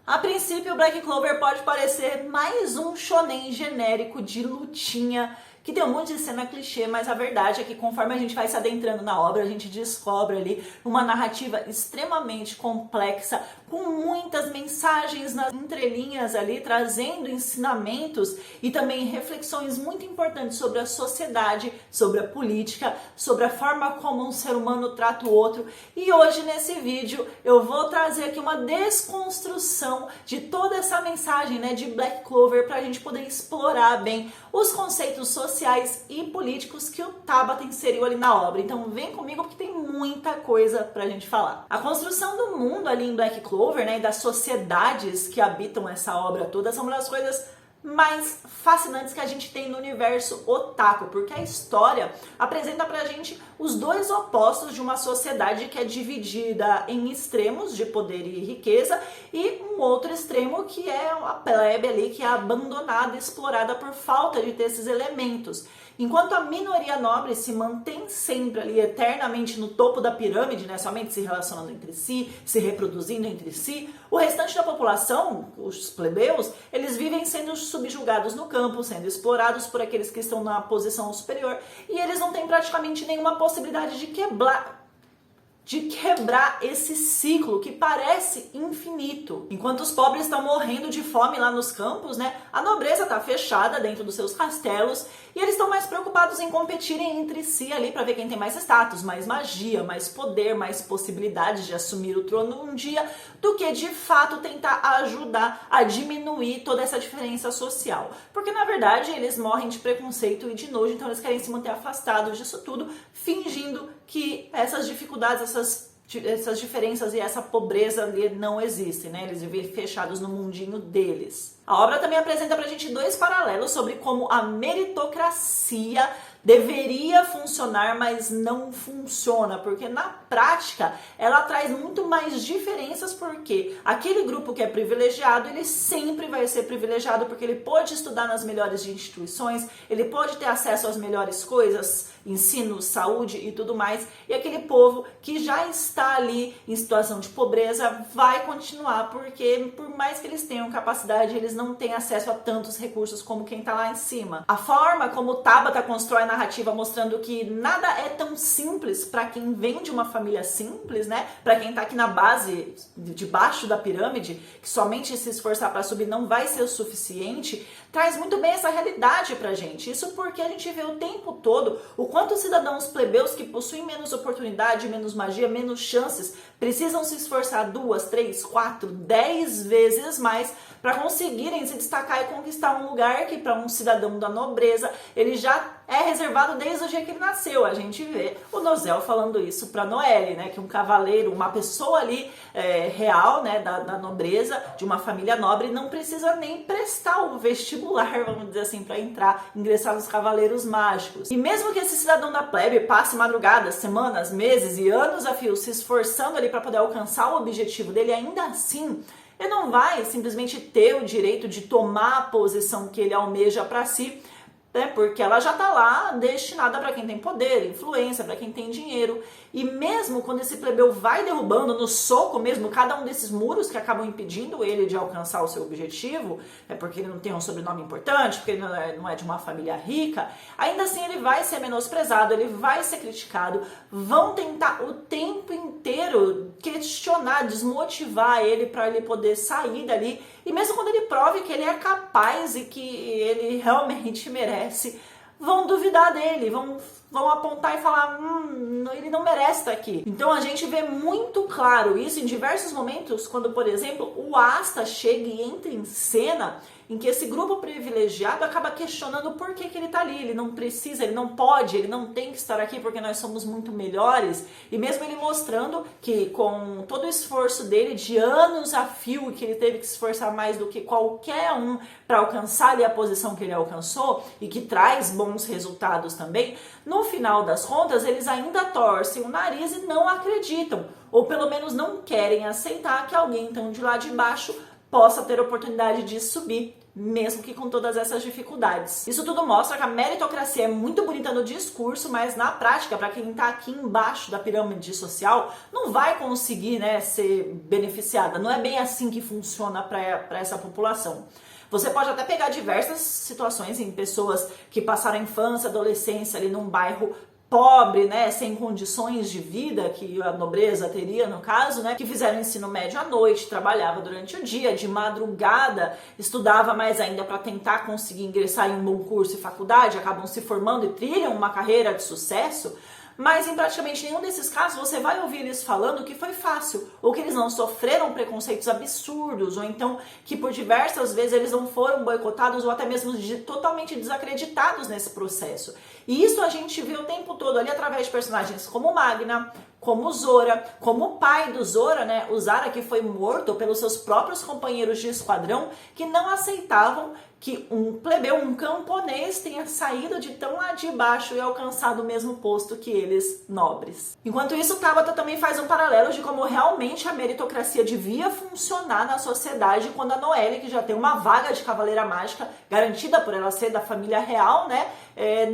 A princípio, Black Clover pode parecer mais um shonen genérico de lutinha, que tem um monte de cena clichê, mas a verdade é que conforme a gente vai se adentrando na obra, a gente descobre ali uma narrativa extremamente complexa, com muitas mensagens nas entrelinhas ali, trazendo ensinamentos e também reflexões muito importantes sobre a sociedade, sobre a política, sobre a forma como um ser humano trata o outro. E hoje nesse vídeo eu vou trazer aqui uma desconstrução de toda essa mensagem, né, de Black Clover, para a gente poder explorar bem os conceitos sociais e políticos que o Tabata inseriu ali na obra. Então vem comigo porque tem muita coisa pra gente falar. A construção do mundo ali em Black Clover, né, e das sociedades que habitam essa obra toda são uma das coisas mais fascinantes que a gente tem no universo otaku, porque a história apresenta pra gente os dois opostos de uma sociedade que é dividida em extremos de poder e riqueza e um outro extremo que é a plebe ali, que é abandonada, explorada por falta de ter esses elementos. Enquanto a minoria nobre se mantém sempre ali eternamente no topo da pirâmide, né, somente se relacionando entre si, se reproduzindo entre si, o restante da população, os plebeus, eles vivem sendo subjugados no campo, sendo explorados por aqueles que estão na posição superior, e eles não têm praticamente nenhuma possibilidade de quebrar esse ciclo que parece infinito. Enquanto os pobres estão morrendo de fome lá nos campos, né, a nobreza está fechada dentro dos seus castelos e eles estão mais preocupados em competirem entre si ali para ver quem tem mais status, mais magia, mais poder, mais possibilidades de assumir o trono um dia, do que de fato tentar ajudar a diminuir toda essa diferença social. Porque na verdade eles morrem de preconceito e de nojo, então eles querem se manter afastados disso tudo, fingindo que essas dificuldades, essas diferenças e essa pobreza ali não existem, né? Eles vivem fechados no mundinho deles. A obra também apresenta pra gente dois paralelos sobre como a meritocracia deveria funcionar, mas não funciona, porque na prática ela traz muito mais diferenças, porque aquele grupo que é privilegiado, ele sempre vai ser privilegiado porque ele pode estudar nas melhores instituições, ele pode ter acesso às melhores coisas, ensino, saúde e tudo mais, e aquele povo que já está ali em situação de pobreza vai continuar, porque por mais que eles tenham capacidade, eles não têm acesso a tantos recursos como quem está lá em cima. A forma como o Tabata constrói a narrativa mostrando que nada é tão simples para quem vem de uma família simples, né? Para quem tá aqui na base, debaixo da pirâmide, que somente se esforçar para subir não vai ser o suficiente, traz muito bem essa realidade pra gente. Isso porque a gente vê o tempo todo o quanto os cidadãos plebeus que possuem menos oportunidade, menos magia, menos chances, precisam se esforçar 2, 3, 4, 10 vezes mais para conseguirem se destacar e conquistar um lugar que para um cidadão da nobreza ele já é reservado desde o dia que ele nasceu. A gente vê o Nozel falando isso para Noelle, né, que um cavaleiro, uma pessoa ali real, né, da nobreza, de uma família nobre, não precisa nem prestar o vestibular, vamos dizer assim, para ingressar nos Cavaleiros Mágicos. E mesmo que esse cidadão da plebe passe madrugadas, semanas, meses e anos a fio se esforçando ali para poder alcançar o objetivo dele, ainda assim ele não vai simplesmente ter o direito de tomar a posição que ele almeja para si, né, porque ela já está lá destinada para quem tem poder, influência, para quem tem dinheiro. E mesmo quando esse plebeu vai derrubando no soco mesmo cada um desses muros que acabam impedindo ele de alcançar o seu objetivo, porque ele não tem um sobrenome importante, porque ele não é de uma família rica, ainda assim ele vai ser menosprezado, ele vai ser criticado, vão tentar o tempo inteiro questionar, desmotivar ele para ele poder sair dali, e mesmo quando ele prove que ele é capaz e que ele realmente merece, vão duvidar dele, vão apontar e falar, ele não merece estar aqui. Então a gente vê muito claro isso em diversos momentos, quando, por exemplo, o Asta chega e entra em cena, em que esse grupo privilegiado acaba questionando por que ele está ali. Ele não precisa, ele não pode, ele não tem que estar aqui porque nós somos muito melhores. E mesmo ele mostrando que com todo o esforço dele, de anos a fio, que ele teve que se esforçar mais do que qualquer um para alcançar ali a posição que ele alcançou e que traz bons resultados também, no final das contas eles ainda torcem o nariz e não acreditam, ou pelo menos não querem aceitar que alguém tão de lá de baixo possa ter oportunidade de subir, mesmo que com todas essas dificuldades. Isso tudo mostra que a meritocracia é muito bonita no discurso, mas na prática, para quem está aqui embaixo da pirâmide social, não vai conseguir, né, ser beneficiada. Não é bem assim que funciona para essa população. Você pode até pegar diversas situações em pessoas que passaram a infância, adolescência ali num bairro pobre, né, sem condições de vida, que a nobreza teria no caso, né, que fizeram ensino médio à noite, trabalhava durante o dia, de madrugada, estudava mais ainda para tentar conseguir ingressar em um bom curso e faculdade, acabam se formando e trilham uma carreira de sucesso. Mas em praticamente nenhum desses casos você vai ouvir eles falando que foi fácil, ou que eles não sofreram preconceitos absurdos, ou então que por diversas vezes eles não foram boicotados ou até mesmo totalmente desacreditados nesse processo. E isso a gente vê o tempo todo ali através de personagens como Magna, como Zora, como o pai do Zora, né, o Zara, que foi morto pelos seus próprios companheiros de esquadrão, que não aceitavam que um plebeu, um camponês, tenha saído de tão lá de baixo e alcançado o mesmo posto que eles, nobres. Enquanto isso, Tabata também faz um paralelo de como realmente a meritocracia devia funcionar na sociedade quando a Noelle, que já tem uma vaga de cavaleira mágica garantida por ela ser da família real, né,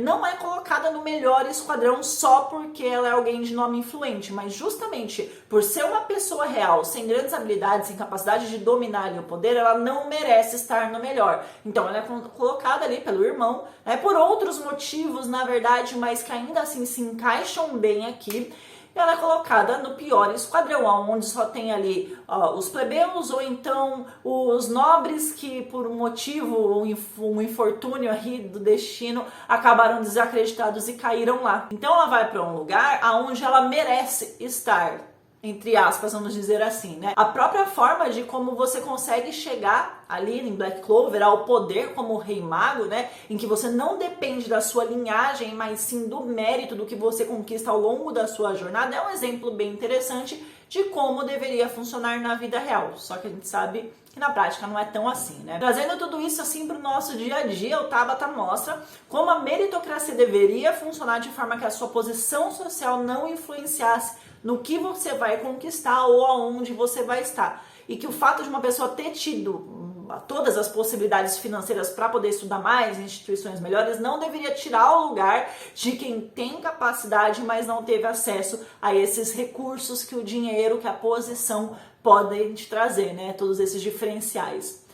não é colocada no melhor esquadrão só porque ela é alguém de nome influente, mas justamente por ser uma pessoa real, sem grandes habilidades, sem capacidade de dominar ali o poder, ela não merece estar no melhor. Então ela é colocada ali pelo irmão, né, por outros motivos, na verdade, mas que ainda assim se encaixam bem aqui. Ela é colocada no pior esquadrão, onde só tem ali os plebeus ou então os nobres que por um motivo, um infortúnio aí do destino, acabaram desacreditados e caíram lá. Então ela vai para um lugar onde ela merece estar, entre aspas, vamos dizer assim, né? A própria forma de como você consegue chegar ali em Black Clover ao poder como Rei Mago, né? Em que você não depende da sua linhagem, mas sim do mérito do que você conquista ao longo da sua jornada, é um exemplo bem interessante de como deveria funcionar na vida real. Só que a gente sabe que na prática não é tão assim, né? Trazendo tudo isso assim para o nosso dia a dia, o Tabata mostra como a meritocracia deveria funcionar de forma que a sua posição social não influenciasse no que você vai conquistar ou aonde você vai estar. E que o fato de uma pessoa ter tido todas as possibilidades financeiras para poder estudar mais em instituições melhores não deveria tirar o lugar de quem tem capacidade, mas não teve acesso a esses recursos que o dinheiro, que a posição podem te trazer, né? Todos esses diferenciais.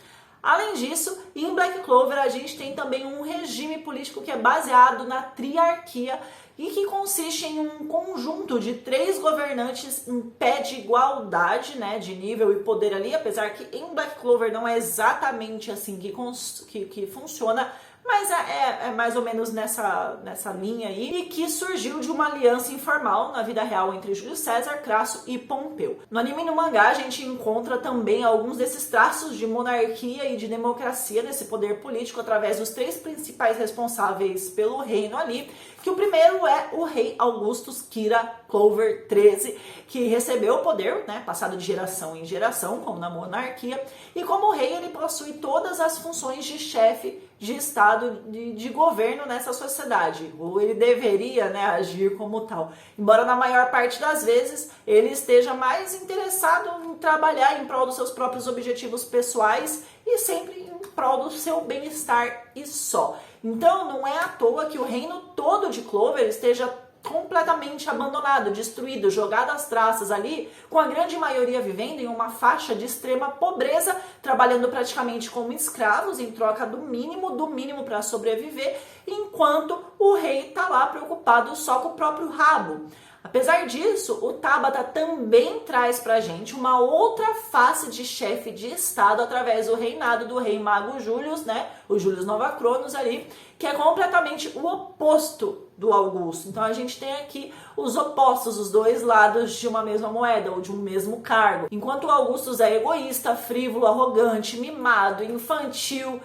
Além disso, em Black Clover a gente tem também um regime político que é baseado na triarquia e que consiste em um conjunto de 3 governantes em pé de igualdade, né, de nível e poder ali, apesar que em Black Clover não é exatamente assim que funciona, mas é mais ou menos nessa linha aí, e que surgiu de uma aliança informal na vida real entre Júlio César, Crasso e Pompeu. No anime e no mangá a gente encontra também alguns desses traços de monarquia e de democracia nesse poder político através dos 3 principais responsáveis pelo reino ali, que o primeiro é o rei Augustus Kira Clover XIII, que recebeu o poder, né, passado de geração em geração, como na monarquia, e como rei ele possui todas as funções de chefe de estado, de governo nessa sociedade, ou ele deveria, né, agir como tal. Embora na maior parte das vezes ele esteja mais interessado em trabalhar em prol dos seus próprios objetivos pessoais e sempre em prol do seu bem-estar e só. Então não é à toa que o reino todo de Clover esteja completamente abandonado, destruído, jogado às traças ali, com a grande maioria vivendo em uma faixa de extrema pobreza, trabalhando praticamente como escravos em troca do mínimo para sobreviver, enquanto o rei está lá preocupado só com o próprio rabo. Apesar disso, o Tabata também traz pra gente uma outra face de chefe de estado através do reinado do rei mago Július, né, o Július Nova Cronos ali, que é completamente o oposto do Augusto. Então a gente tem aqui os opostos, os 2 lados de uma mesma moeda ou de um mesmo cargo. Enquanto o Augustus é egoísta, frívolo, arrogante, mimado, infantil,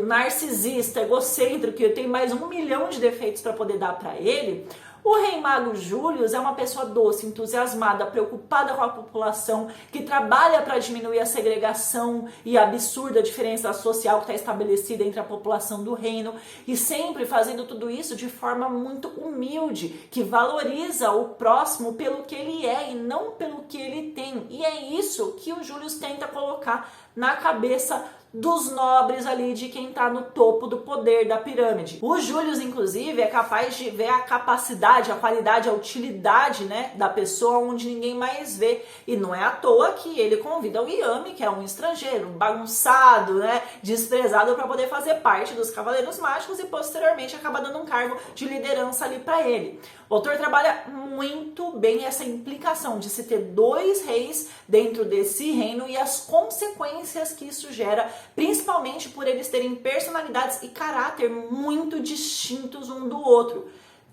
narcisista, egocêntrico, que tem mais 1 milhão de defeitos para poder dar para ele, O Rei Mago Július é uma pessoa doce, entusiasmada, preocupada com a população, que trabalha para diminuir a segregação e a absurda diferença social que está estabelecida entre a população do reino, e sempre fazendo tudo isso de forma muito humilde, que valoriza o próximo pelo que ele é e não pelo que ele tem. E é isso que o Július tenta colocar na cabeça dos nobres ali, de quem está no topo do poder da pirâmide. O Július, inclusive, é capaz de ver a capacidade, a qualidade, a utilidade, né, da pessoa onde ninguém mais vê. E não é à toa que ele convida o Yami, que é um estrangeiro, bagunçado, né, desprezado, para poder fazer parte dos Cavaleiros Mágicos e posteriormente acaba dando um cargo de liderança ali para ele. O autor trabalha muito bem essa implicação de se ter dois reis dentro desse reino e as consequências que isso gera, principalmente por eles terem personalidades e caráter muito distintos um do outro.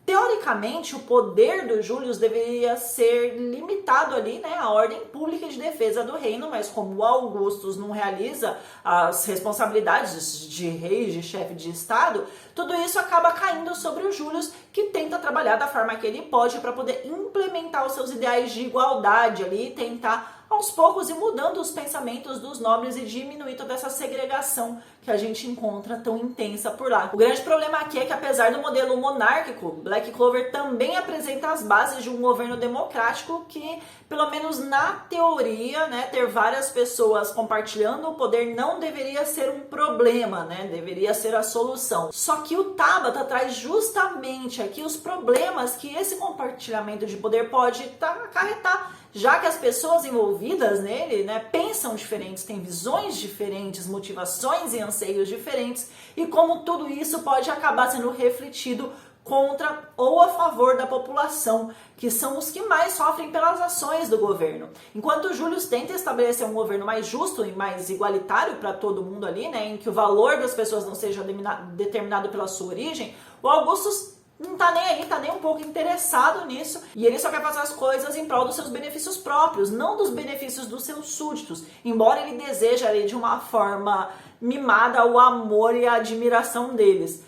Teoricamente, o poder do Július deveria ser limitado ali, né, à ordem pública de defesa do reino, mas como o Augustus não realiza as responsabilidades de rei, de chefe de estado, tudo isso acaba caindo sobre o Július, que tenta trabalhar da forma que ele pode para poder implementar os seus ideais de igualdade ali, tentar aos poucos ir mudando os pensamentos dos nobres e diminuir toda essa segregação que a gente encontra tão intensa por lá. O grande problema aqui é que, apesar do modelo monárquico, Black Clover também apresenta as bases de um governo democrático que, pelo menos na teoria, né, ter várias pessoas compartilhando o poder não deveria ser um problema, né, deveria ser a solução. Só que o Tabata traz justamente aqui os problemas que esse compartilhamento de poder pode acarretar, já que as pessoas envolvidas nele, né, pensam diferentes, têm visões diferentes, motivações e anseios diferentes, e como tudo isso pode acabar sendo refletido contra ou a favor da população, que são os que mais sofrem pelas ações do governo. Enquanto Július tenta estabelecer um governo mais justo e mais igualitário para todo mundo ali, né, em que o valor das pessoas não seja determinado pela sua origem, o Augustus não tá nem aí, tá nem um pouco interessado nisso, e ele só quer fazer as coisas em prol dos seus benefícios próprios, não dos benefícios dos seus súditos, embora ele deseje ali de uma forma mimada o amor e a admiração deles.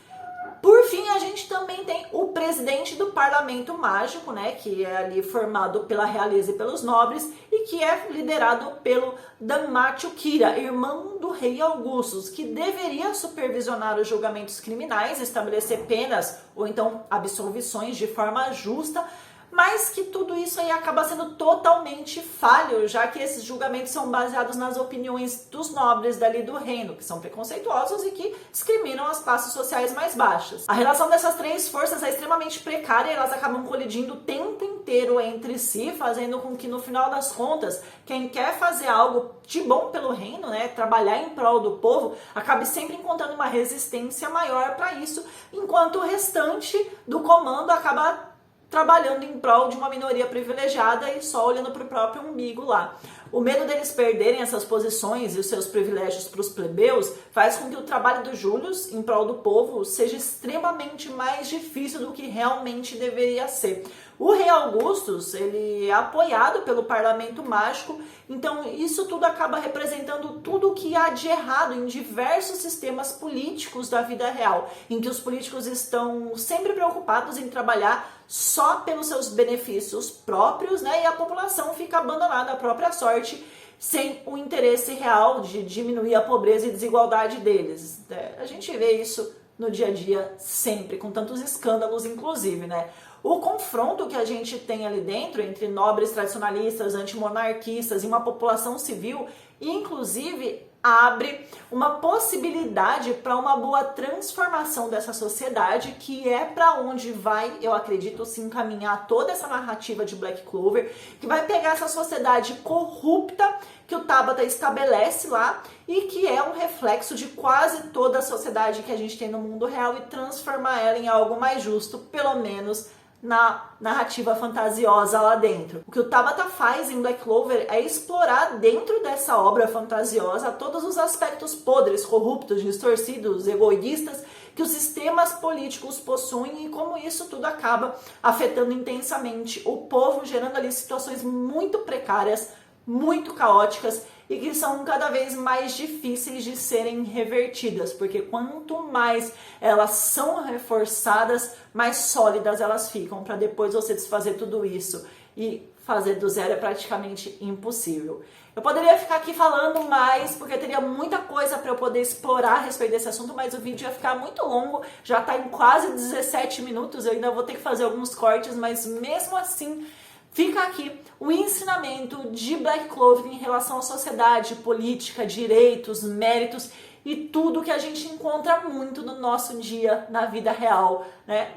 Por fim, a gente também tem o presidente do Parlamento Mágico, né, que é ali formado pela realeza e pelos nobres e que é liderado pelo Danmacho Kira, irmão do rei Augustus, que deveria supervisionar os julgamentos criminais, estabelecer penas ou então absolvições de forma justa, mas que tudo isso aí acaba sendo totalmente falho, já que esses julgamentos são baseados nas opiniões dos nobres dali do reino, que são preconceituosos e que discriminam as classes sociais mais baixas. A relação dessas três forças é extremamente precária e elas acabam colidindo o tempo inteiro entre si, fazendo com que no final das contas, quem quer fazer algo de bom pelo reino, né, trabalhar em prol do povo, acabe sempre encontrando uma resistência maior para isso, enquanto o restante do comando acaba trabalhando em prol de uma minoria privilegiada e só olhando para o próprio umbigo lá. O medo deles perderem essas posições e os seus privilégios para os plebeus faz com que o trabalho do Július em prol do povo seja extremamente mais difícil do que realmente deveria ser. O rei Augustus, ele é apoiado pelo Parlamento Mágico, então isso tudo acaba representando tudo o que há de errado em diversos sistemas políticos da vida real, em que os políticos estão sempre preocupados em trabalhar só pelos seus benefícios próprios, né, e a população fica abandonada à própria sorte, sem o interesse real de diminuir a pobreza e desigualdade deles. A gente vê isso no dia a dia sempre, com tantos escândalos inclusive, né? O confronto que a gente tem ali dentro entre nobres tradicionalistas, antimonarquistas e uma população civil, inclusive, abre uma possibilidade para uma boa transformação dessa sociedade, que é para onde vai, eu acredito, se encaminhar toda essa narrativa de Black Clover, que vai pegar essa sociedade corrupta que o Tabata estabelece lá e que é um reflexo de quase toda a sociedade que a gente tem no mundo real e transformar ela em algo mais justo, pelo menos na narrativa fantasiosa lá dentro. O que o Tabata faz em Black Clover é explorar dentro dessa obra fantasiosa todos os aspectos podres, corruptos, distorcidos, egoístas que os sistemas políticos possuem e como isso tudo acaba afetando intensamente o povo, gerando ali situações muito precárias, muito caóticas e que são cada vez mais difíceis de serem revertidas, porque quanto mais elas são reforçadas, mais sólidas elas ficam, para depois você desfazer tudo isso e fazer do zero é praticamente impossível. Eu poderia ficar aqui falando mais, porque teria muita coisa para eu poder explorar a respeito desse assunto, mas o vídeo ia ficar muito longo, já está em quase 17 minutos, eu ainda vou ter que fazer alguns cortes, mas mesmo assim, fica aqui o ensinamento de Black Clover em relação à sociedade, política, direitos, méritos e tudo que a gente encontra muito no nosso dia, na vida real, né?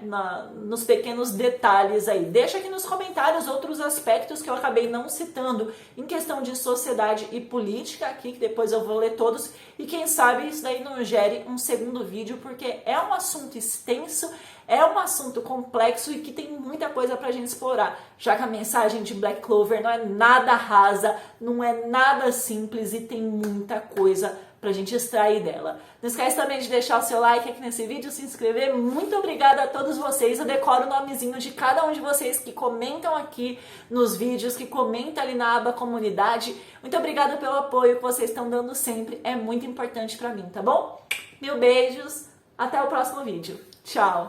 Nos pequenos detalhes aí. Deixa aqui nos comentários outros aspectos que eu acabei não citando em questão de sociedade e política aqui, que depois eu vou ler todos. E quem sabe isso daí não gere um segundo vídeo, porque é um assunto extenso, é um assunto complexo e que tem muita coisa pra gente explorar, já que a mensagem de Black Clover não é nada rasa, não é nada simples e tem muita coisa pra gente extrair dela. Não esquece também de deixar o seu like aqui nesse vídeo, se inscrever. Muito obrigada a todos vocês. Eu decoro o nomezinho de cada um de vocês que comentam aqui nos vídeos, que comentam ali na aba comunidade. Muito obrigada pelo apoio que vocês estão dando sempre. É muito importante pra mim, tá bom? Mil beijos. Até o próximo vídeo. Tchau!